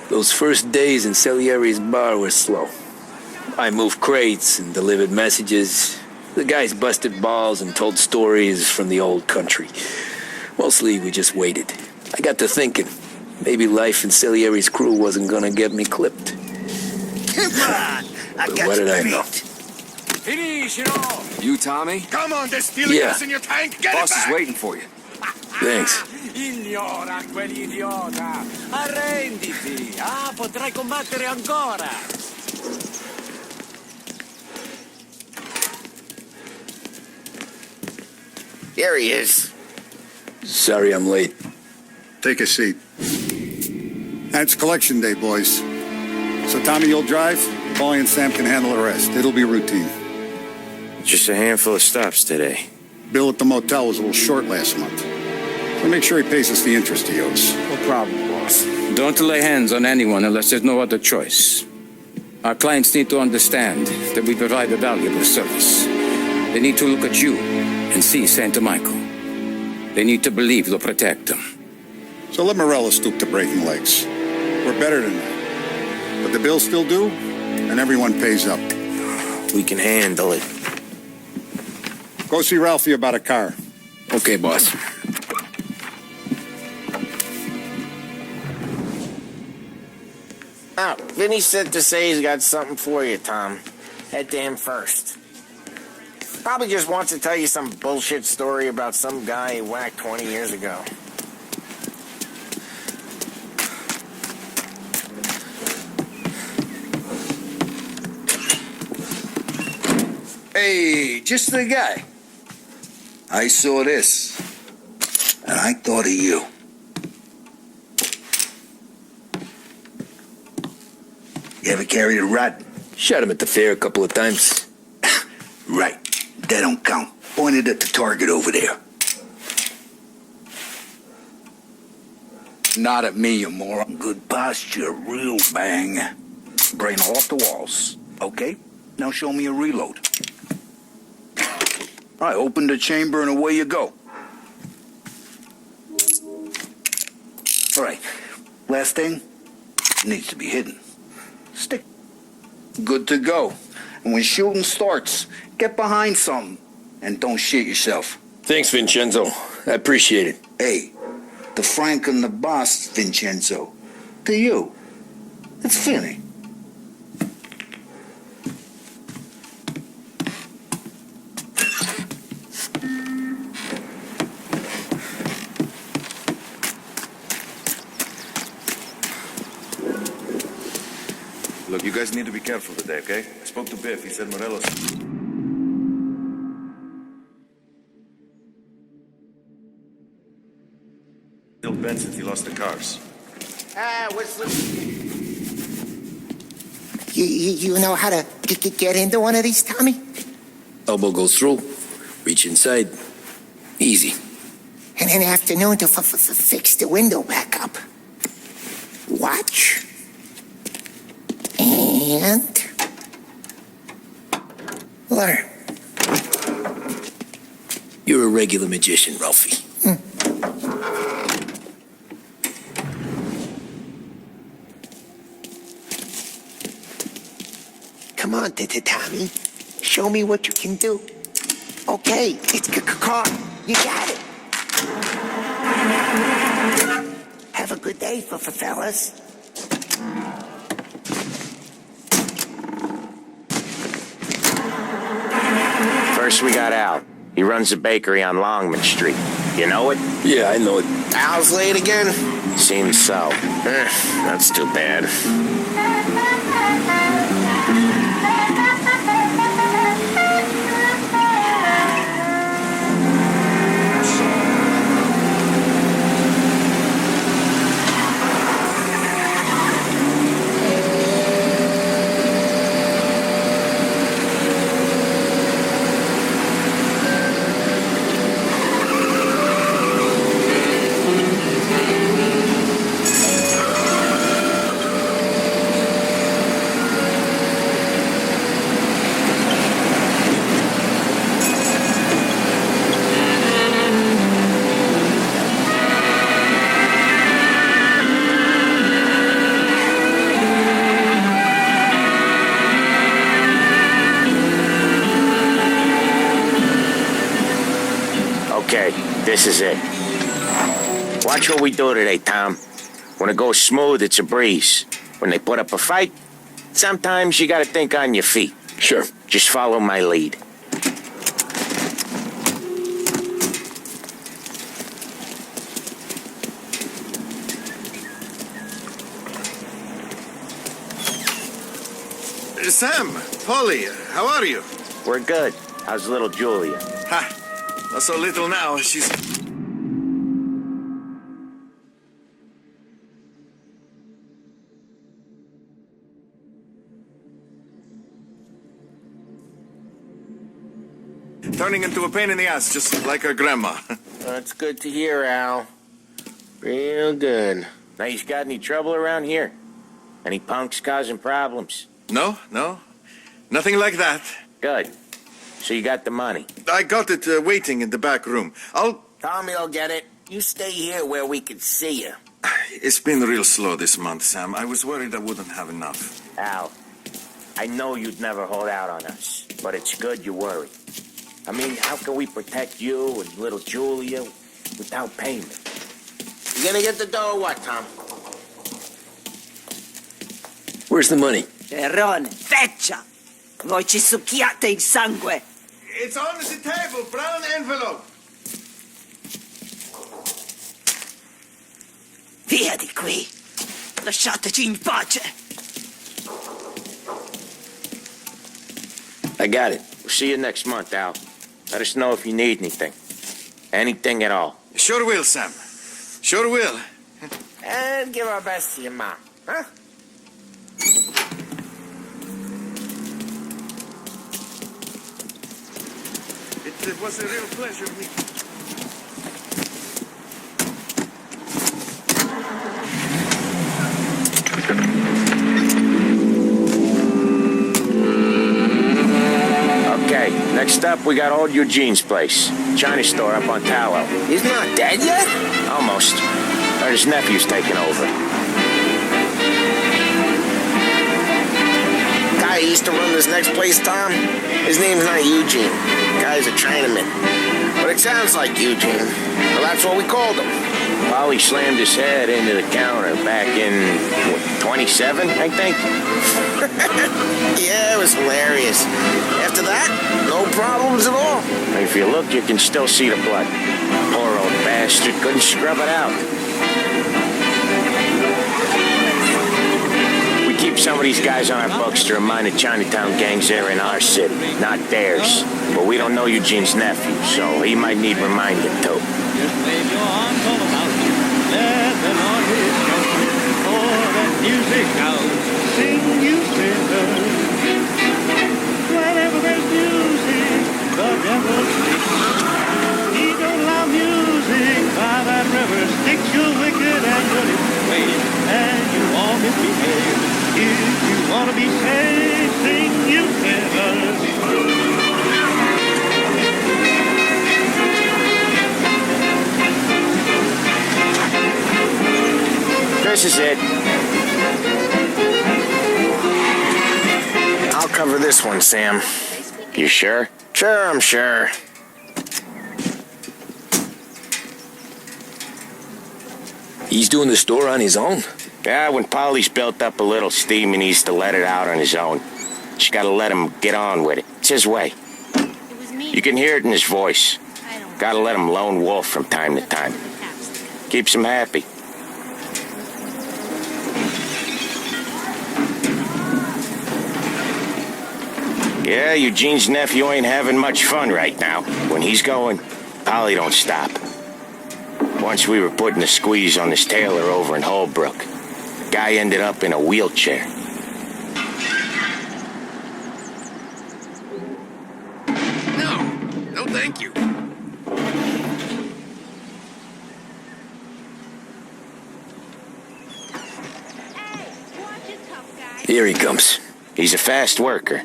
Those first days in Salieri's bar were slow. I moved crates and delivered messages. The guys busted balls and told stories from the old country. Mostly, we just waited. I got to thinking, maybe life in Salieri's crew wasn't gonna get me clipped. Come on! I got What did I beat. know? Finish it all! You, Tommy? Come on, there's stealing gas in your tank! Get Boss it back! is waiting for you. Thanks. Ignora quell'idiota! Arrenditi! Ah, potrai combattere ancora! Here he is. Sorry I'm late. Take a seat. It's collection day, boys. So Tommy, you'll drive. Paulie and Sam can handle the rest. It'll be routine. Just a handful of stops today. Bill at the motel was a little short last month. So make sure he pays us the interest he owes. No problem, boss. Don't lay hands on anyone unless there's no other choice. Our clients need to understand that we provide a valuable service. They need to look at you and see Santa Michael. They need to believe you'll protect them. So let Morella stoop to breaking legs. We're better than that. But the bill's still due, and everyone pays up. We can handle it. Go see Ralphie about a car. Okay, boss. Oh, Vinny said to say he's got something for you, Tom. Head to him first. Probably just wants to tell you some bullshit story about some guy he whacked 20 years ago. Hey, just the guy. I saw this, and I thought of you. You ever carried a rat? Shot him at the fair a couple of times. Right, that don't count. Pointed at the target over there. Not at me, you moron. Good posture, real bang. Brain off the walls, okay? Now show me a reload. All right, open the chamber and away you go. All right, last thing, needs to be hidden. Stick. Good to go. And when shooting starts, get behind something and don't shit yourself. Thanks, Vincenzo. I appreciate it. Hey, the Frank and the boss, Vincenzo. To you, it's Finny. Look, you guys need to be careful today, okay? I spoke to Biff. He said Morelos... still bent since he lost the cars. What's the... You know how to get into one of these, Tommy? Elbow goes through. Reach inside. Easy. And an afternoon to fix the window back up. Watch. And... learn. You're a regular magician, Ralphie. Come on, Tommy. Show me what you can do. Okay, it's car. You got it. Have a good day, fellas. First we got Al. He runs a bakery on Longman Street. You know it? Yeah, I know it. Al's late again? Seems so. That's too bad. This is it. Watch what we do today, Tom. When it goes smooth, it's a breeze. When they put up a fight, sometimes you gotta think on your feet. Sure. Just follow my lead. Sam, Polly, how are you? We're good. How's little Julia? Ha! Not so little now. She's... turning into a pain in the ass, just like her grandma. That's good to hear, Al. Real good. Now, you got any trouble around here? Any punks causing problems? No, nothing like that. Good. So you got the money? I got it waiting in the back room. Tommy will get it. You stay here where we can see you. It's been real slow this month, Sam. I was worried I wouldn't have enough. Al, I know you'd never hold out on us, but it's good you worry. I mean, how can we protect you and little Julia without payment? You gonna get the dough or what, Tom? Where's the money? Perrone, feccia! Voi ci succhiate il sangue! It's on the table, brown envelope. Via di qui! Lasciateci in pace! I got it. We'll see you next month, Al. Let us know if you need anything. Anything at all. Sure will, Sam. Sure will. And give our best to your mom, huh? It was a real pleasure meeting. Okay, next up we got old Eugene's place. China store up on Tallow. He's not dead yet? Almost. Or his nephew's taking over. Guy who used to run this next place, Tom, his name's not Eugene. Guy's a Chinaman. But it sounds like Eugene. Well, that's what we called him. Polly slammed his head into the counter back in, 27, I think? Yeah, it was hilarious. After that, no problems at all. If you look, you can still see the blood. Poor old bastard couldn't scrub it out. We keep some of these guys on our books to remind the Chinatown gangs they're in our city, not theirs. But we don't know Eugene's nephew, so he might need reminding too. Just wave your arms all about you. Let the Lord his shelter. For that music out. Sing you sinners. Whenever there's music, the devil speaks. He don't allow music by that river. Sticks your wicked and dirty ways, and you all misbehave. If you want to be saved, sing you sinners. This is it. I'll cover this one, Sam. You sure? Sure, I'm sure. He's doing the store on his own? Yeah, when Polly's built up a little steam, he needs to let it out on his own. Just gotta let him get on with it. It's his way. You can hear it in his voice. Gotta let him lone wolf from time to time. Keeps him happy. Yeah, Eugene's nephew ain't having much fun right now. When he's going, Polly don't stop. Once we were putting a squeeze on this tailor over in Holbrook. Guy ended up in a wheelchair. No, thank you. Here he comes. He's a fast worker.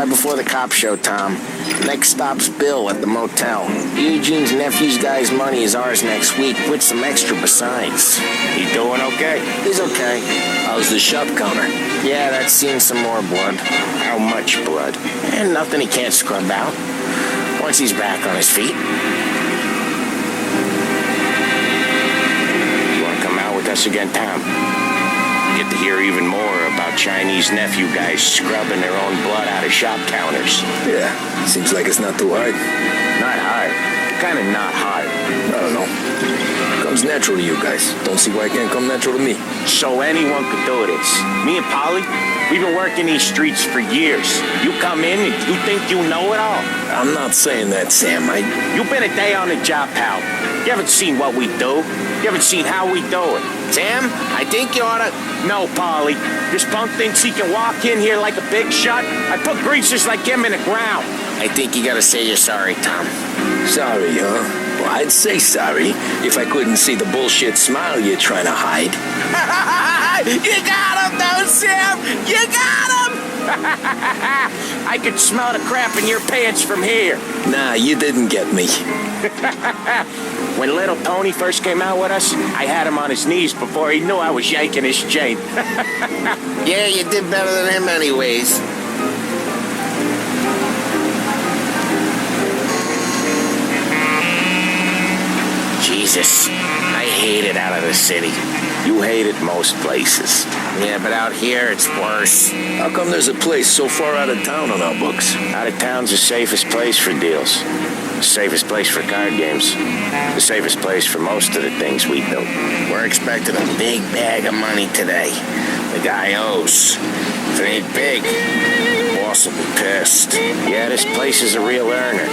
Right before the cops show, Tom. Next stop's Bill at the motel. Eugene's nephew's guy's money is ours next week, with some extra besides. He doing okay? He's okay. How's the shop counter? Yeah, that's seen some more blood. How much blood? And nothing he can't scrub out. Once he's back on his feet. You want to come out with us again, Tom? Get to hear even more about Chinese nephew guys scrubbing their own blood out of shop counters. Yeah, seems like it's not too hard. Not hard. Kind of not hard. I don't know. Comes natural to you guys. Don't see why it can't come natural to me. So anyone could do this. Me and Polly, we've been working these streets for years. You come in and you think you know it all. I'm not saying that, Sam. You've been a day on the job, pal. You haven't seen what we do. You haven't seen how we do it. Sam, I think you ought to... No, Polly. This punk thinks he can walk in here like a big shot. I put greasers like him in the ground. I think you gotta say you're sorry, Tom. Sorry, huh? Well, I'd say sorry if I couldn't see the bullshit smile you're trying to hide. You got him, though, Sam! You got him! I could smell the crap in your pants from here. Nah, you didn't get me. When little Tony first came out with us, I had him on his knees before he knew I was yanking his chain. Yeah, you did better than him anyways. Jesus, I hate it out of the city. You hate it most places. Yeah, but out here, it's worse. How come there's a place so far out of town on our books? Out of town's the safest place for deals. The safest place for card games. The safest place for most of the things we do. We're expecting a big bag of money today. The guy owes. If it ain't big, boss will be pissed. Yeah, this place is a real earner.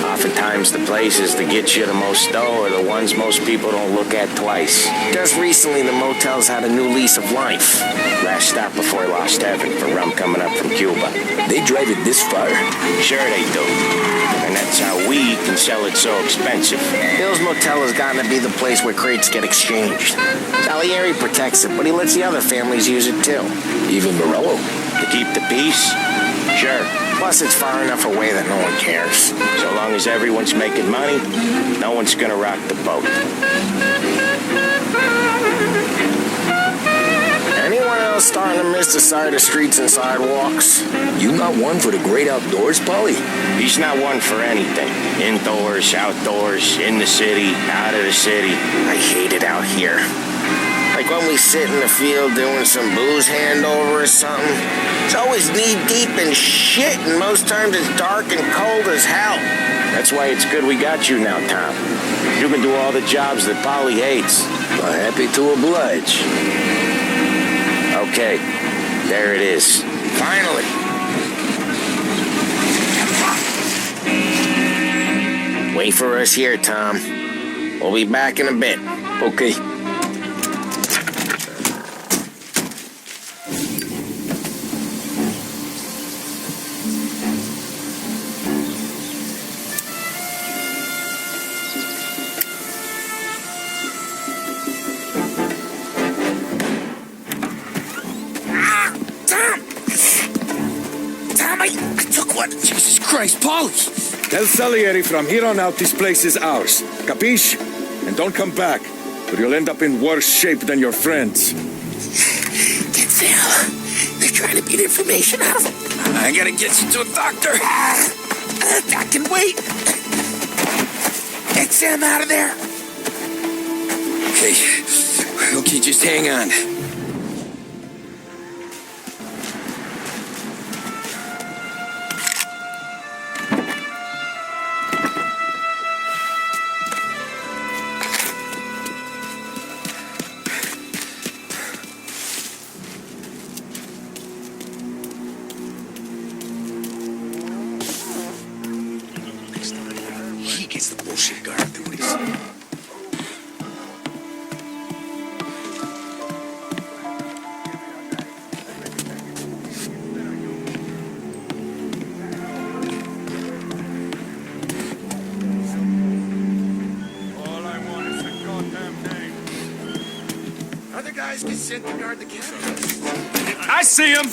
Oftentimes the places that get you the most dough are the ones most people don't look at twice. Just recently, the motel's had a new lease of life. Last stop before Lost Heaven for rum coming up from Cuba. They drive it this far? Sure they do. And that's how we can sell it so expensive. Bill's Motel has gotten to be the place where crates get exchanged. Salieri protects it, but he lets the other families use it too. Even Morello? To keep the peace? Sure. Plus, it's far enough away that no one cares. So long as everyone's making money, no one's gonna rock the boat. Anyone else starting to miss the side of streets and sidewalks? You not one for the great outdoors, Polly? He's not one for anything. Indoors, outdoors, in the city, out of the city. I hate it out here. Like when we sit in the field doing some booze handover or something. It's always knee-deep in shit, and most times it's dark and cold as hell. That's why it's good we got you now, Tom. You can do all the jobs that Polly hates. Well, happy to oblige. Okay, there it is. Finally. Wait for us here, Tom. We'll be back in a bit. Okay. Jesus Christ, Polly! Tell Salieri from here on out this place is ours. Capiche? And don't come back, or you'll end up in worse shape than your friends. Get there. They're trying to beat information out of him. I gotta get you to a doctor. I can wait. Get Sam out of there. Okay, just hang on. He gets the bullshit guard duties. Other guys get sent to guard the cameras. I see him!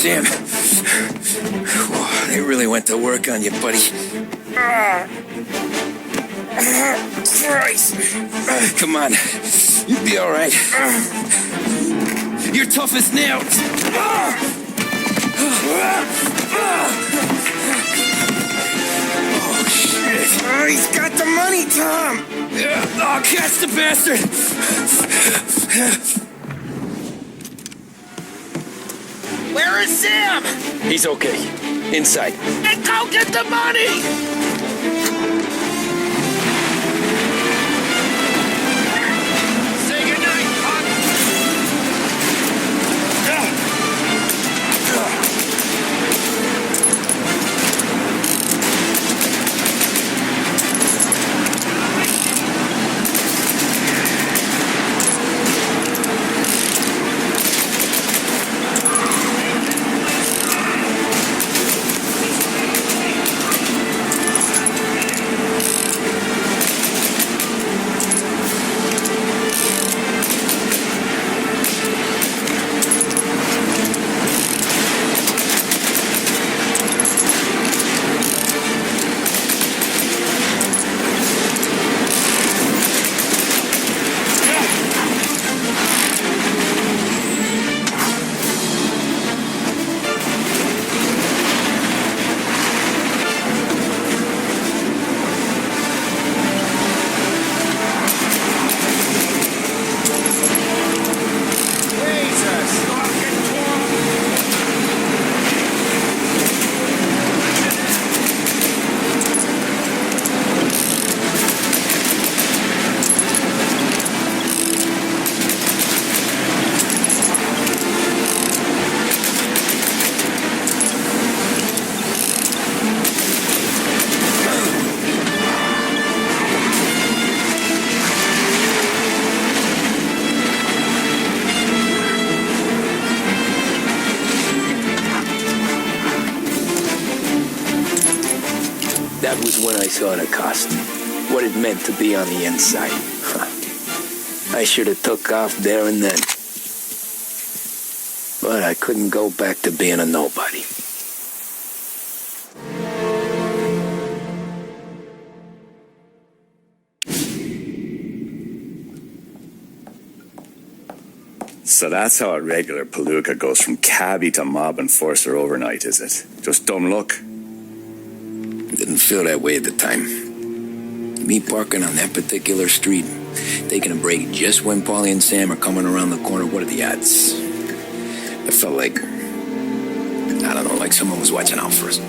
Sam. Whoa, they really went to work on you, buddy. Christ. Come on. You'll be all right. You're tough as nails. Oh, shit. Oh, he's got the money, Tom. Oh, catch the bastard. Where is Sam? He's okay. Inside. Then go get the money. Say goodnight, punk. That was when I saw the costume. What it meant to be on the inside. I should have took off there and then. But I couldn't go back to being a nobody. So that's how a regular palooka goes from cabbie to mob enforcer overnight, is it? Just dumb luck? Didn't feel that way at the time. Me parking on that particular street, taking a break just when Paulie and Sam are coming around the corner, what are the odds? It felt like, I don't know, like someone was watching out for us.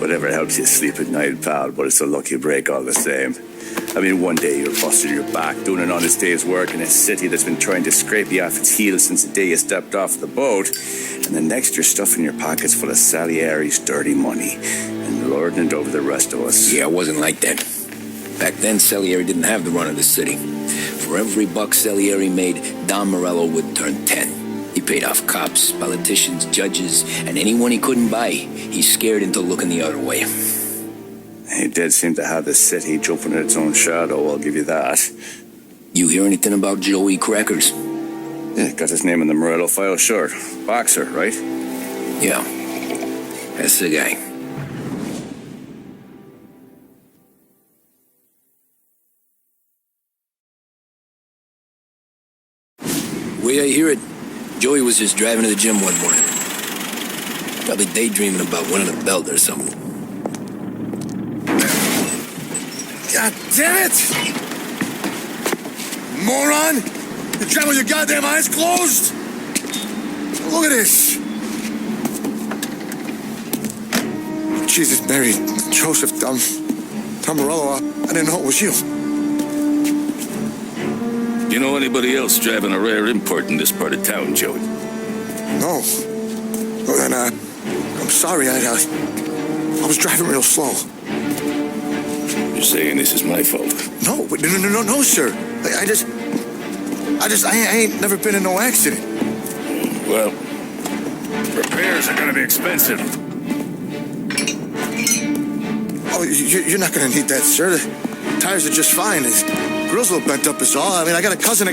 Whatever helps you sleep at night, pal, but it's a lucky break all the same. I mean, one day you're busted your back doing an honest day's work in a city that's been trying to scrape you off its heels since the day you stepped off the boat, and the next you're stuffing your pockets full of Salieri's dirty money and lording it over the rest of us. Yeah, it wasn't like that. Back then, Salieri didn't have the run of the city. For every buck Salieri made, Don Morello would turn 10. He paid off cops, politicians, judges, and anyone he couldn't buy, he scared into looking the other way. He did seem to have the city jumping at its own shadow, I'll give you that. You hear anything about Joey Crackers? Yeah, got his name in the Morello file, sure. Boxer, right? Yeah, that's the guy. The way I hear it, Joey was just driving to the gym one morning. Probably daydreaming about winning a belt or something. God damn it! Moron! You drive with your goddamn eyes closed? Look at this! Jesus, Mary, Joseph, Tom Morello, I didn't know it was you. Do you know anybody else driving a rare import in this part of town, Joey? No. Well, then, I'm sorry, I was driving real slow. You're saying this is my fault? No, sir. I ain't never been in no accident. Well, repairs are gonna be expensive. Oh, you're not gonna need that, sir. The tires are just fine. His grill's a little bent up is all. I mean, I got a cousin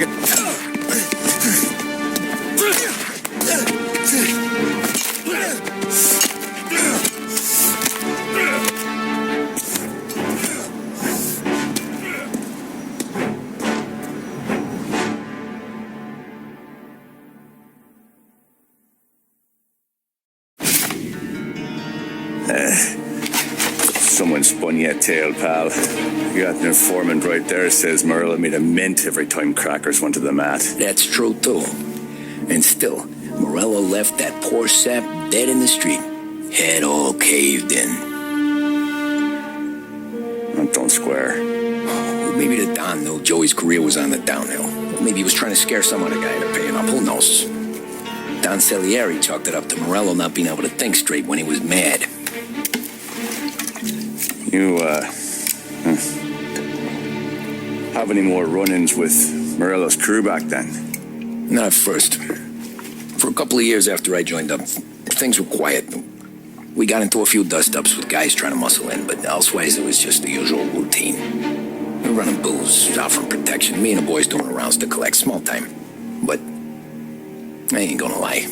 Someone spun you a tale, pal. You got an informant right there says Morello made a mint every time crackers went to the mat. That's true, too. And still, Morello left that poor sap dead in the street. Head all caved in. Don't square. Maybe the Don knew Joey's career was on the downhill. Maybe he was trying to scare some other guy into paying up. Who knows? Don Salieri chalked it up to Morello not being able to think straight when he was mad. You, have any more run-ins with Morello's crew back then? Not at first. For a couple of years after I joined up, things were quiet. We got into a few dust-ups with guys trying to muscle in, but elsewise it was just the usual routine. We were running booze, offering protection, me and the boys doing the rounds to collect, small time. But I ain't gonna lie.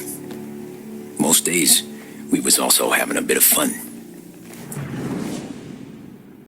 Most days, we was also having a bit of fun.